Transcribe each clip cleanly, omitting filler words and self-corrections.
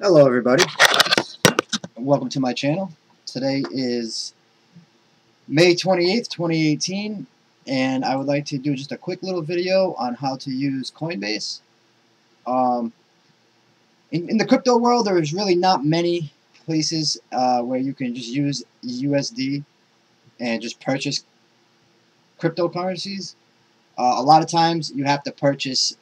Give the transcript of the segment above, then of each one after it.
Hello everybody, welcome to my channel. Today is May 28th, 2018, and I would like to do just a quick little video on how to use Coinbase. In the crypto world, there is really not many places where you can just use USD and just purchase cryptocurrencies. A lot of times you have to purchase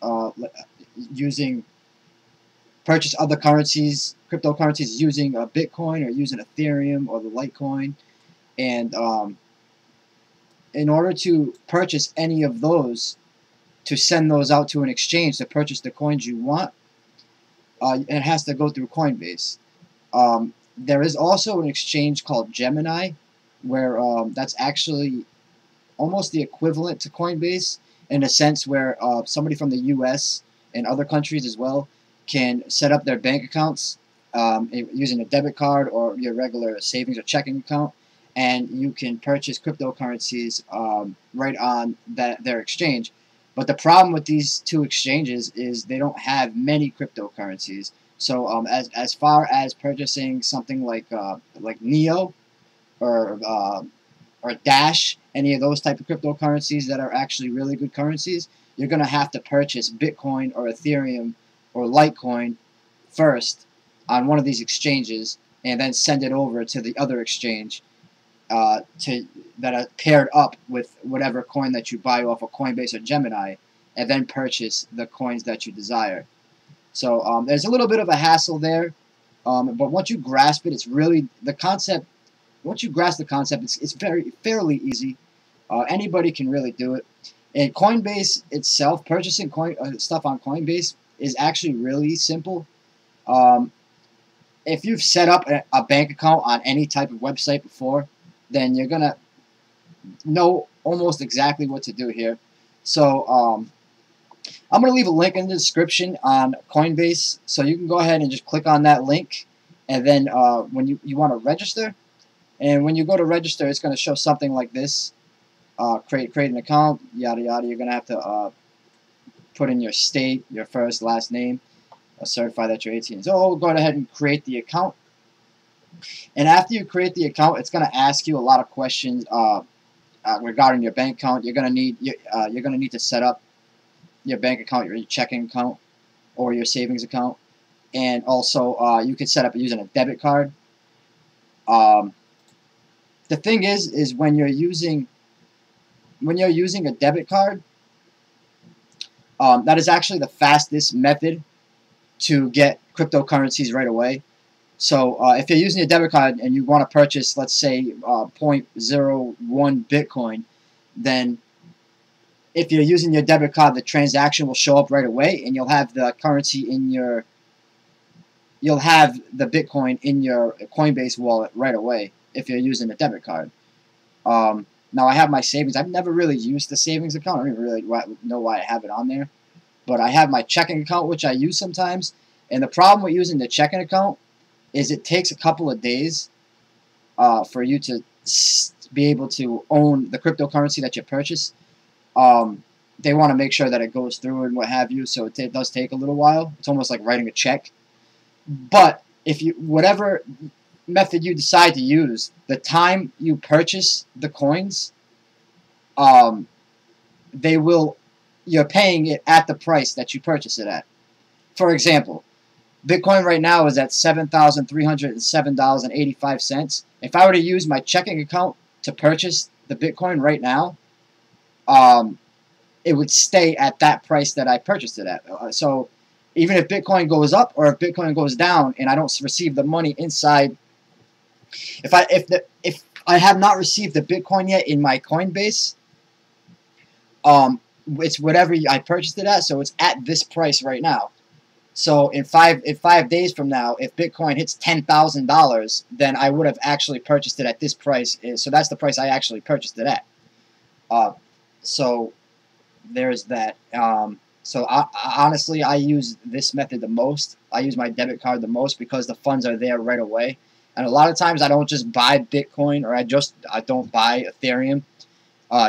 purchase other currencies, cryptocurrencies, using Bitcoin or using Ethereum or the Litecoin. And in order to purchase any of those, to send those out to an exchange to purchase the coins you want, it has to go through Coinbase. There is also an exchange called Gemini, where that's actually almost the equivalent to Coinbase in a sense where somebody from the US and other countries as well can set up their bank accounts using a debit card or your regular savings or checking account, and you can purchase cryptocurrencies right on their exchange. But the problem with these two exchanges is they don't have many cryptocurrencies. So as far as purchasing something like Neo or Dash, any of those type of cryptocurrencies that are actually really good currencies, you're going to have to purchase Bitcoin or Ethereum or Litecoin first on one of these exchanges, and then send it over to the other exchange that are paired up with whatever coin that you buy off of Coinbase or Gemini, and then purchase the coins that you desire. So there's a little bit of a hassle there, but once you grasp it, it's really the concept. Once you grasp the concept, it's fairly easy. Anybody can really do it. And Coinbase itself, purchasing stuff on Coinbase is actually really simple. If you've set up a bank account on any type of website before, then you're gonna know almost exactly what to do here. So I'm gonna leave a link in the description on Coinbase, so you can go ahead and just click on that link, and then when you want to register, and when you go to register, it's gonna show something like this: create an account, yada yada. You're gonna have to put in your state, your first, last name, certify that you're 18 years old. Go ahead and create the account. And after you create the account, it's going to ask you a lot of questions regarding your bank account. You're going to need to set up your bank account, your checking account, or your savings account, and also you can set up using a debit card. The thing is when you're using a debit card, that is actually the fastest method to get cryptocurrencies right away. So if you're using a debit card and you want to purchase, let's say, 0.01 Bitcoin, then if you're using your debit card, the transaction will show up right away, and you'll have the currency you'll have the Bitcoin in your Coinbase wallet right away if you're using a debit card. Now I have my savings. I've never really used the savings account. I don't even really know why I have it on there. But I have my checking account, which I use sometimes. And the problem with using the checking account is it takes a couple of days for you to be able to own the cryptocurrency that you purchase. They want to make sure that it goes through and what have you, so it does take a little while. It's almost like writing a check. But if whatever method you decide to use, the time you purchase the coins, you're paying it at the price that you purchase it at. For example, Bitcoin right now is at $7,307.85. If I were to use my checking account to purchase the Bitcoin right now, it would stay at that price that I purchased it at. So even if Bitcoin goes up or if Bitcoin goes down and I don't receive the money inside, if I have not received the Bitcoin yet in my Coinbase, it's whatever I purchased it at, so it's at this price right now. So in five days from now, if Bitcoin hits $10,000, then I would have actually purchased it at this price. So that's the price I actually purchased it at. So there's that. So honestly, I use this method the most. I use my debit card the most because the funds are there right away. And a lot of times I don't just buy Bitcoin, or I don't buy Ethereum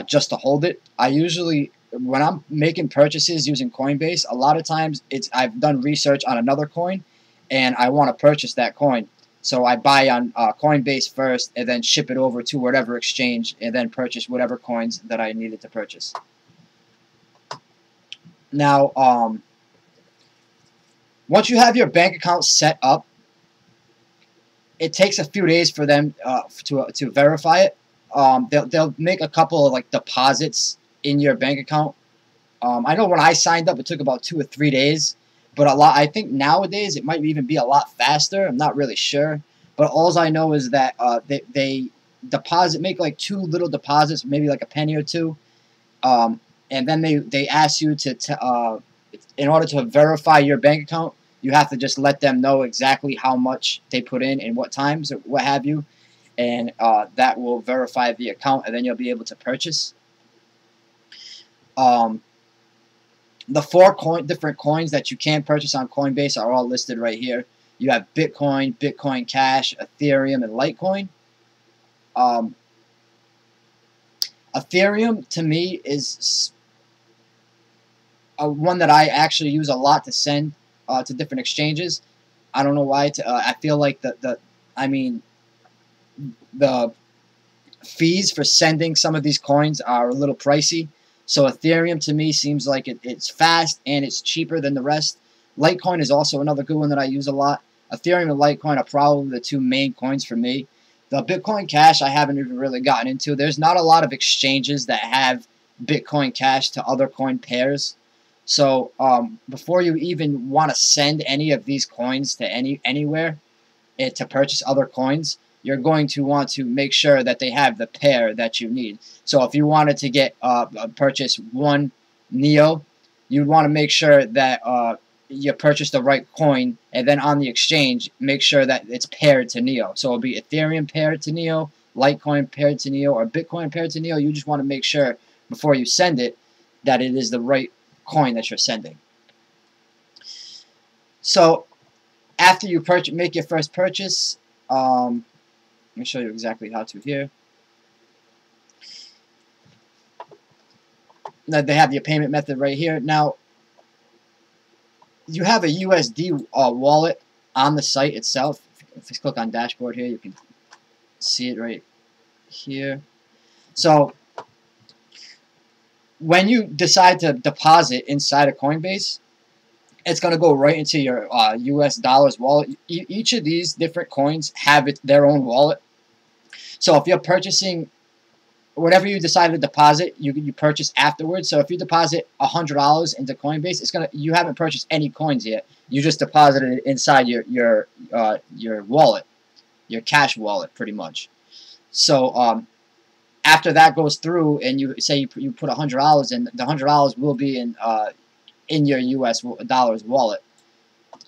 just to hold it. I usually, when I'm making purchases using Coinbase, a lot of times I've done research on another coin, and I want to purchase that coin. So I buy on Coinbase first, and then ship it over to whatever exchange, and then purchase whatever coins that I needed to purchase. Now, once you have your bank account set up, it takes a few days for them to verify it. They'll make a couple of like deposits in your bank account. I know when I signed up, it took about 2 or 3 days, but I think nowadays it might even be a lot faster. I'm not really sure, but all I know is that they make like 2 little deposits, maybe like a penny or two, and then they ask you to in order to verify your bank account, you have to just let them know exactly how much they put in and what times or what have you, and that will verify the account, and then you'll be able to purchase. The 4 different coins that you can purchase on Coinbase are all listed right here. You have Bitcoin, Bitcoin Cash, Ethereum, and Litecoin. Ethereum, to me, is one that I actually use a lot to send to different exchanges. I don't know why. I feel like the fees for sending some of these coins are a little pricey. So Ethereum to me seems like it's fast and it's cheaper than the rest. Litecoin is also another good one that I use a lot. Ethereum and Litecoin are probably the 2 main coins for me. The Bitcoin Cash I haven't even really gotten into. There's not a lot of exchanges that have Bitcoin Cash to other coin pairs. So before you even want to send any of these coins to anywhere to purchase other coins, you're going to want to make sure that they have the pair that you need. So if you wanted to get purchase 1 Neo, you'd want to make sure that you purchase the right coin, and then on the exchange, make sure that it's paired to Neo. So it'll be Ethereum paired to Neo, Litecoin paired to Neo, or Bitcoin paired to Neo. You just want to make sure before you send it that it is the right coin that you're sending. So after you make your first purchase, let me show you exactly how to here. Now they have your payment method right here. Now you have a USD wallet on the site itself. If you click on dashboard here, you can see it right here. So when you decide to deposit inside of Coinbase, it's going to go right into your US dollars wallet. Each of these different coins have their own wallet. So if you're purchasing whatever you decide to deposit, you purchase afterwards. So if you deposit $100 into Coinbase, you haven't purchased any coins yet. You just deposited it inside your wallet, your cash wallet, pretty much. So after that goes through, and you say you put $100 in, the $100 will be in your US dollars wallet,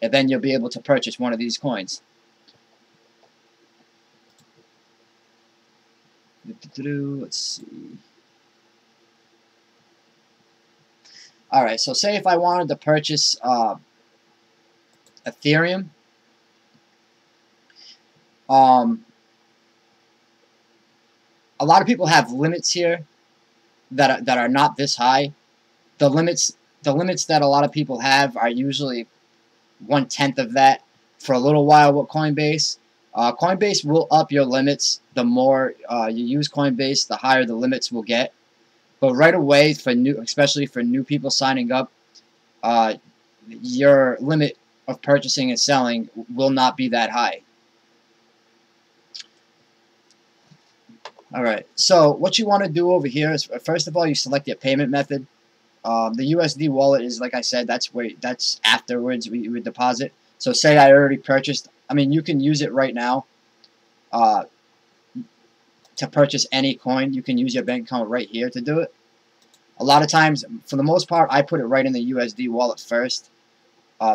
and then you'll be able to purchase one of these coins. Let's see. Alright, so say if I wanted to purchase Ethereum, a lot of people have limits here that are not this high. The limits that a lot of people have are usually 1/10 of that for a little while with Coinbase. Coinbase will up your limits. The more you use Coinbase, the higher the limits will get. But right away, especially for new people signing up, your limit of purchasing and selling will not be that high. Alright, so what you want to do over here is, first of all, you select your payment method. The USD wallet is, like I said, that's afterwards we would deposit. So say I already purchased, you can use it right now to purchase any coin. You can use your bank account right here to do it. A lot of times, for the most part, I put it right in the USD wallet first,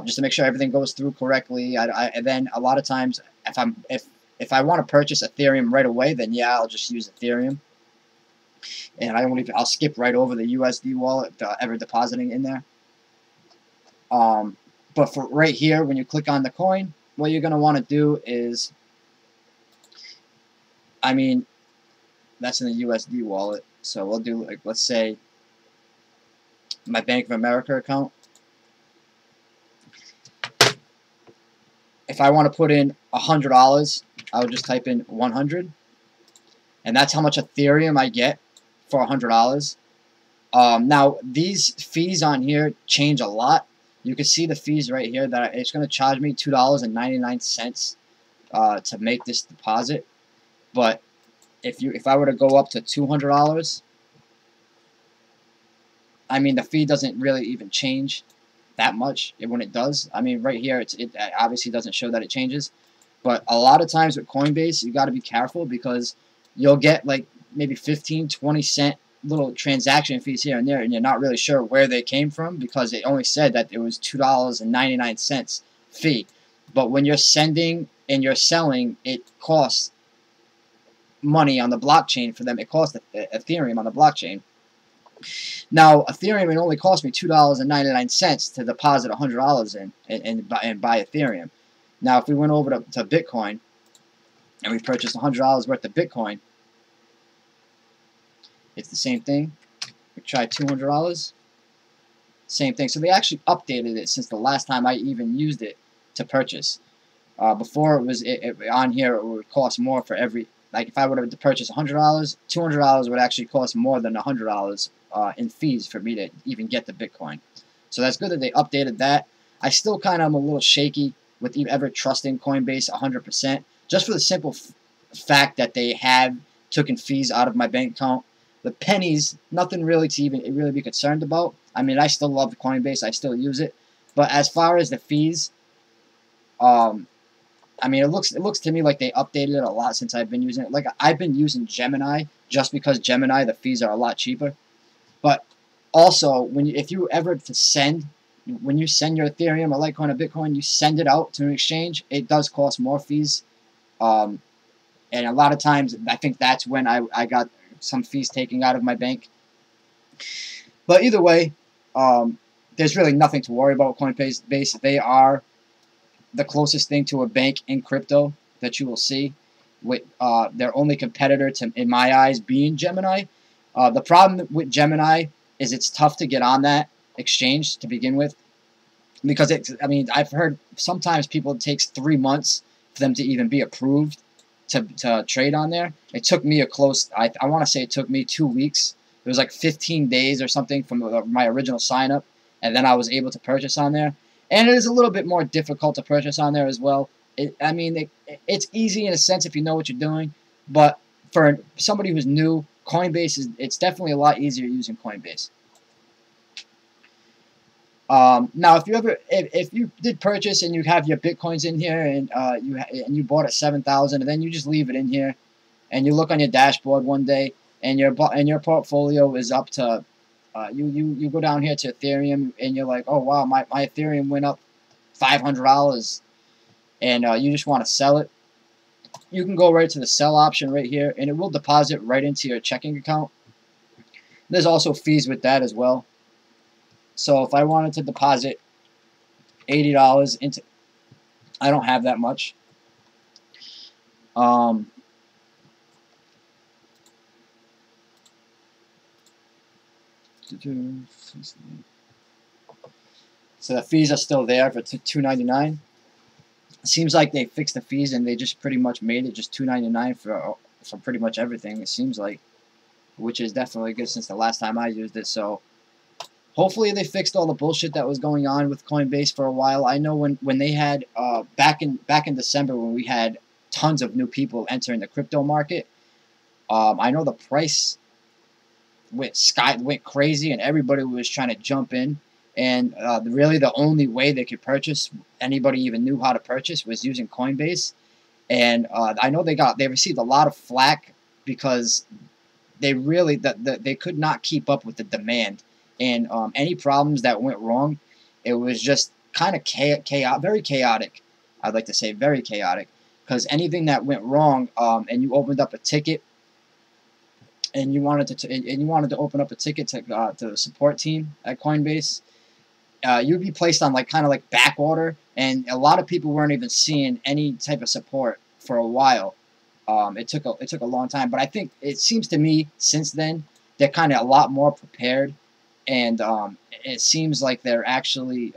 just to make sure everything goes through correctly. And then a lot of times, if I want to purchase Ethereum right away, then yeah, I'll just use Ethereum, and I'll skip right over the USD wallet ever depositing in there. But for right here, when you click on the coin, what you're going to want to do is, that's in the USD wallet. So we'll do, like, let's say my Bank of America account. if I want to put in $100, I would just type in 100, and that's how much Ethereum I get for $100. Now these fees on here change a lot. You can see the fees right here that it's going to charge me $2.99 to make this deposit. But if I were to go up to $200, I mean the fee doesn't really even change that much when it does. I mean right here it obviously doesn't show that it changes. But a lot of times with Coinbase you got to be careful because you'll get like maybe 15-20 cent little transaction fees here and there, and you're not really sure where they came from because it only said that it was $2.99 fee. But when you're sending and you're selling, it costs money on the blockchain for them. It costs Ethereum on the blockchain. Now Ethereum, it only cost me $2.99 to deposit $100 in and buy Ethereum. Now if we went over to Bitcoin and we purchased $100 worth of Bitcoin, it's the same thing. We tried $200. Same thing. So they actually updated it since the last time I even used it to purchase. Before it was on here, it would cost more for every. Like if I would have purchased $100, $200 would actually cost more than $100 in fees for me to even get the Bitcoin. So that's good that they updated that. I still kind of am a little shaky with ever trusting Coinbase 100%, just for the simple fact that they have taken fees out of my bank account. The pennies, nothing really to even really be concerned about. I mean, I still love Coinbase. I still use it. But as far as the fees, I mean, it looks to me like they updated it a lot since I've been using it. Like, I've been using Gemini just because Gemini, the fees are a lot cheaper. But also, if you ever when you send your Ethereum or Litecoin or Bitcoin, you send it out to an exchange, it does cost more fees. And a lot of times, I think that's when I got some fees taken out of my bank. But either way, there's really nothing to worry about with Coinbase. They are the closest thing to a bank in crypto that you will see, with their only competitor in my eyes being Gemini. The problem with Gemini is it's tough to get on that exchange to begin with, because I mean, I've heard sometimes it takes 3 months for them to even be approved to trade on there. It took me I want to say it took me 2 weeks. It was like 15 days or something from my original sign up, and then I was able to purchase on there. And it is a little bit more difficult to purchase on there as well. I mean, it's easy in a sense if you know what you're doing, but for somebody who's new, Coinbase it's definitely a lot easier using Coinbase. Now, if you did purchase and you have your Bitcoins in here and you bought at 7,000, and then you just leave it in here, and you look on your dashboard one day and your portfolio is up to you go down here to Ethereum and you're like, oh wow, my Ethereum went up $500, and you just want to sell it. You can go right to the sell option right here, and it will deposit right into your checking account. There's also fees with that as well. So if I wanted to deposit $80 into, I don't have that much. So the fees are still there for $2.99. It seems like they fixed the fees and they just pretty much made it just $2.99 for pretty much everything. It seems like, which is definitely good since the last time I used it. So hopefully they fixed all the bullshit that was going on with Coinbase for a while. I know when they had back in December, when we had tons of new people entering the crypto market, I know the price went crazy and everybody was trying to jump in. And really the only way they could purchase, anybody even knew how to purchase, was using Coinbase. And I know they received a lot of flack because they really they could not keep up with the demand. And any problems that went wrong, it was just kind of very chaotic. I'd like to say very chaotic, because anything that went wrong, and you opened up a ticket, and you wanted to open up a ticket to the support team at Coinbase, you'd be placed on kind of like back order, and a lot of people weren't even seeing any type of support for a while. It took a long time, but I think it seems to me since then they're kind of a lot more prepared. And it seems like they're actually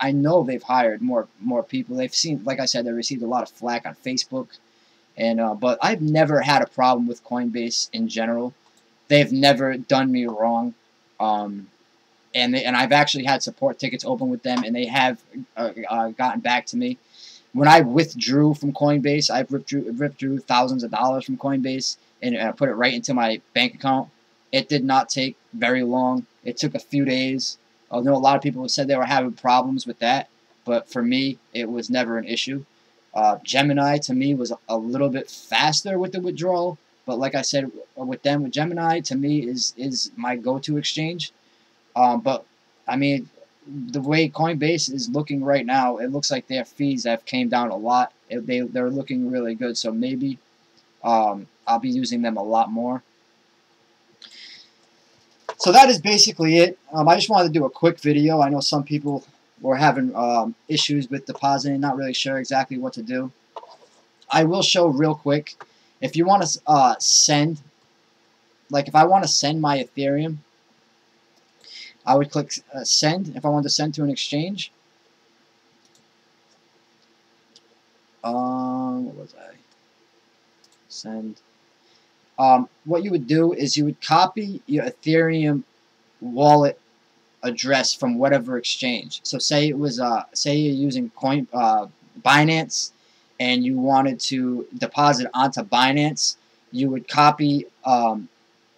I know they've hired more people. They've seen, like I said, they received a lot of flack on Facebook, and but I've never had a problem with Coinbase in general. They've never done me wrong, and I've actually had support tickets open with them, and they have gotten back to me. When I withdrew from Coinbase, I withdrew thousands of dollars from Coinbase and put it right into my bank account. It did not take very long. It took a few days. I know a lot of people said they were having problems with that, but for me, it was never an issue. Gemini, to me, was a little bit faster with the withdrawal, but like I said, with Gemini, to me, is my go-to exchange. But, I mean, the way Coinbase is looking right now, it looks like their fees have came down a lot. They're looking really good, so maybe I'll be using them a lot more. So that is basically it. I just wanted to do a quick video. I know some people were having issues with depositing, not really sure exactly what to do. I will show real quick. If you want to send, like if I want to send my Ethereum, I would click send if I want to send to an exchange. What was I? Send. What you would do is you would copy your Ethereum wallet address from whatever exchange. So say it was say you're using Binance, and you wanted to deposit onto Binance, you would copy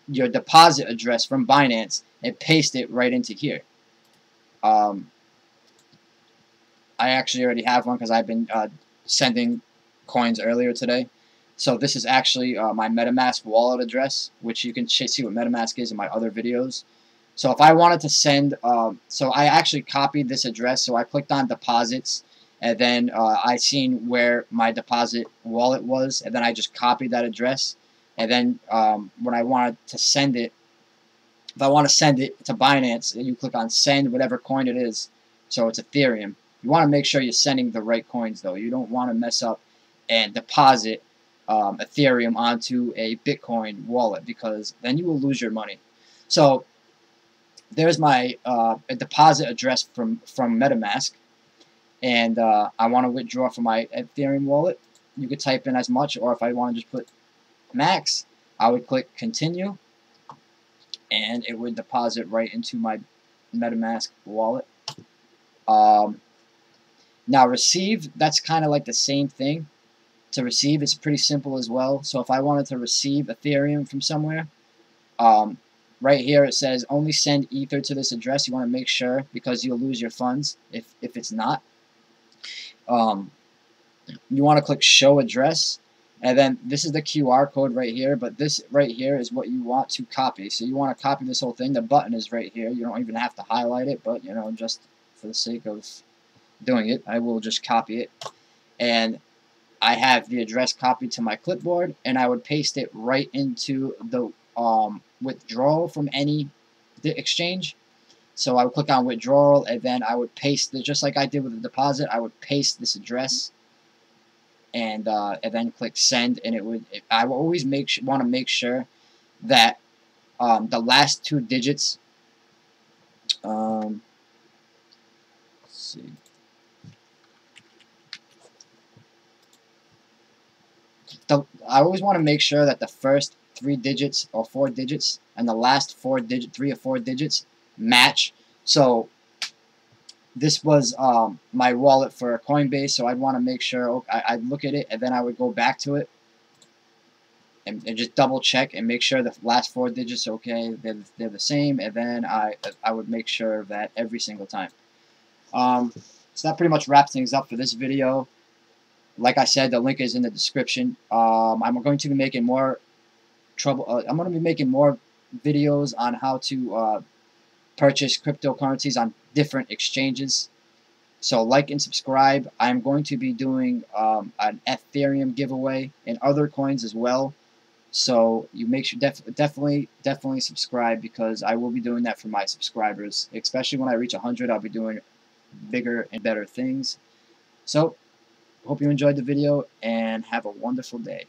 your deposit address from Binance and paste it right into here. I actually already have one because I've been sending coins earlier today. So this is actually my MetaMask wallet address, which you can see what MetaMask is in my other videos. So if I wanted to send, so I actually copied this address. So I clicked on deposits, and then I seen where my deposit wallet was, and then I just copied that address. And then when I wanted to send it, if I want to send it to Binance, you click on send whatever coin it is. So it's Ethereum. You want to make sure you're sending the right coins, though. You don't want to mess up and deposit Ethereum onto a Bitcoin wallet, because then you will lose your money. So there's my deposit address from MetaMask, and I want to withdraw from my Ethereum wallet. You could type in as much, or if I want to just put max, I would click continue, and it would deposit right into my MetaMask wallet. Now receive, that's kind of like the same thing. To receive, it's pretty simple as well. So if I wanted to receive Ethereum from somewhere, right here it says only send Ether to this address. You want to make sure, because you'll lose your funds if it's not. You want to click show address, and then this is the QR code right here, but this right here is what you want to copy. So you want to copy this whole thing. The button is right here. You don't even have to highlight it, but you know, just for the sake of doing it, I will just copy it. And I have the address copied to my clipboard, and I would paste it right into the withdrawal from the exchange. So I would click on withdrawal, and then I would paste it just like I did with the deposit. I would paste this address, and then click send, and it would. I will always want to make sure that the last two digits. Let's see. I always want to make sure that the first 3 digits or 4 digits and the last 3 or 4 digits match. So this was my wallet for Coinbase, so I'd want to make sure I'd look at it, and then I would go back to it and just double check and make sure the last 4 digits, okay, they're the same, and then I would make sure that every single time. So that pretty much wraps things up for this video. Like I said, the link is in the description. I'm going to be making more I'm going to be making more videos on how to purchase cryptocurrencies on different exchanges. So like and subscribe. I'm going to be doing an Ethereum giveaway and other coins as well. So you make sure definitely subscribe, because I will be doing that for my subscribers. Especially when I reach 100, I'll be doing bigger and better things. So hope you enjoyed the video, and have a wonderful day.